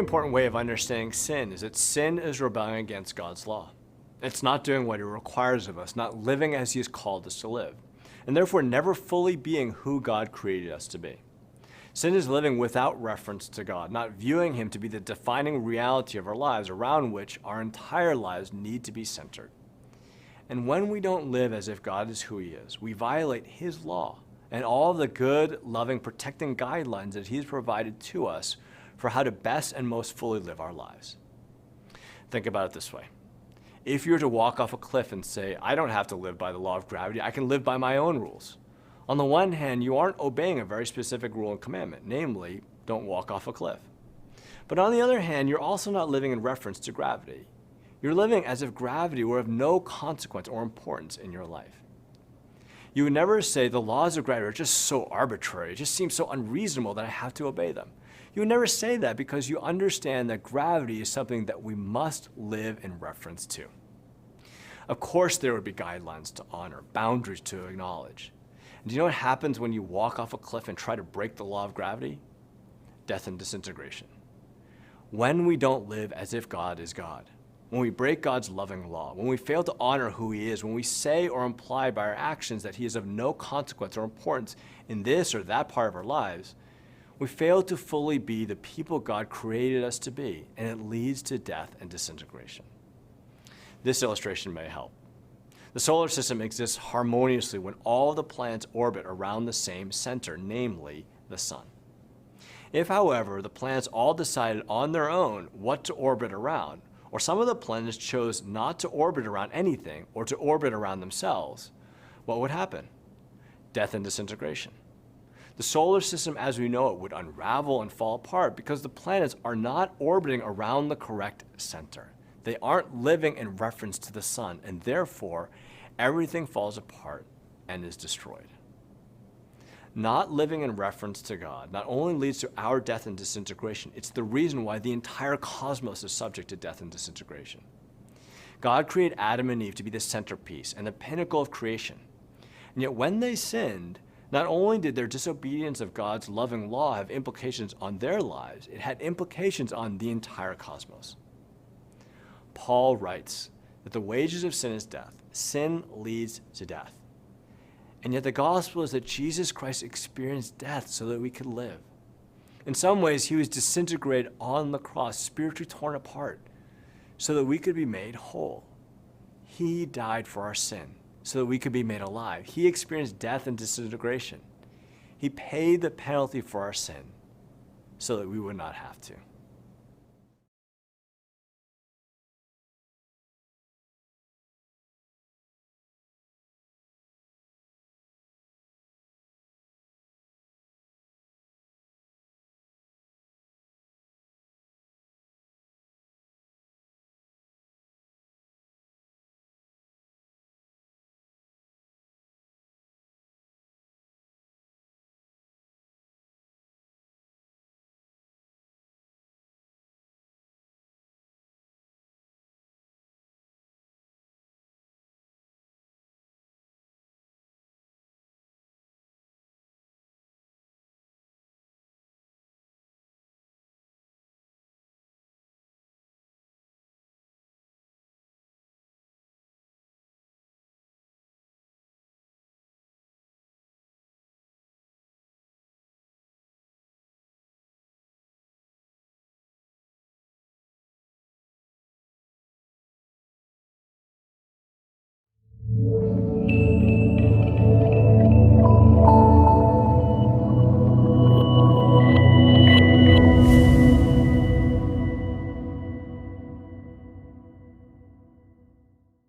important way of understanding sin is that sin is rebelling against God's law. It's not doing what he requires of us, not living as he has called us to live, and therefore never fully being who God created us to be. Sin is living without reference to God, not viewing him to be the defining reality of our lives around which our entire lives need to be centered. And when we don't live as if God is who he is, we violate his law and all of the good, loving, protecting guidelines that he's provided to us for how to best and most fully live our lives. Think about it this way. If you were to walk off a cliff and say, I don't have to live by the law of gravity, I can live by my own rules. On the one hand, you aren't obeying a very specific rule and commandment, namely, don't walk off a cliff. But on the other hand, you're also not living in reference to gravity. You're living as if gravity were of no consequence or importance in your life. You would never say the laws of gravity are just so arbitrary, it just seems so unreasonable that I have to obey them. You would never say that because you understand that gravity is something that we must live in reference to. Of course, there would be guidelines to honor, boundaries to acknowledge. And do you know what happens when you walk off a cliff and try to break the law of gravity? Death and disintegration. When we don't live as if God is God, when we break God's loving law, when we fail to honor who he is, when we say or imply by our actions that he is of no consequence or importance in this or that part of our lives, we fail to fully be the people God created us to be, and it leads to death and disintegration. This illustration may help. The solar system exists harmoniously when all the planets orbit around the same center, namely the sun. If, however, the planets all decided on their own what to orbit around, or some of the planets chose not to orbit around anything or to orbit around themselves, what would happen? Death and disintegration. The solar system as we know it would unravel and fall apart because the planets are not orbiting around the correct center. They aren't living in reference to the sun, and therefore everything falls apart and is destroyed. Not living in reference to God not only leads to our death and disintegration, it's the reason why the entire cosmos is subject to death and disintegration. God created Adam and Eve to be the centerpiece and the pinnacle of creation. And yet when they sinned, not only did their disobedience of God's loving law have implications on their lives, it had implications on the entire cosmos. Paul writes that the wages of sin is death. Sin leads to death. And yet the gospel is that Jesus Christ experienced death so that we could live. In some ways, he was disintegrated on the cross, spiritually torn apart, so that we could be made whole. He died for our sin so that we could be made alive. He experienced death and disintegration. He paid the penalty for our sin so that we would not have to.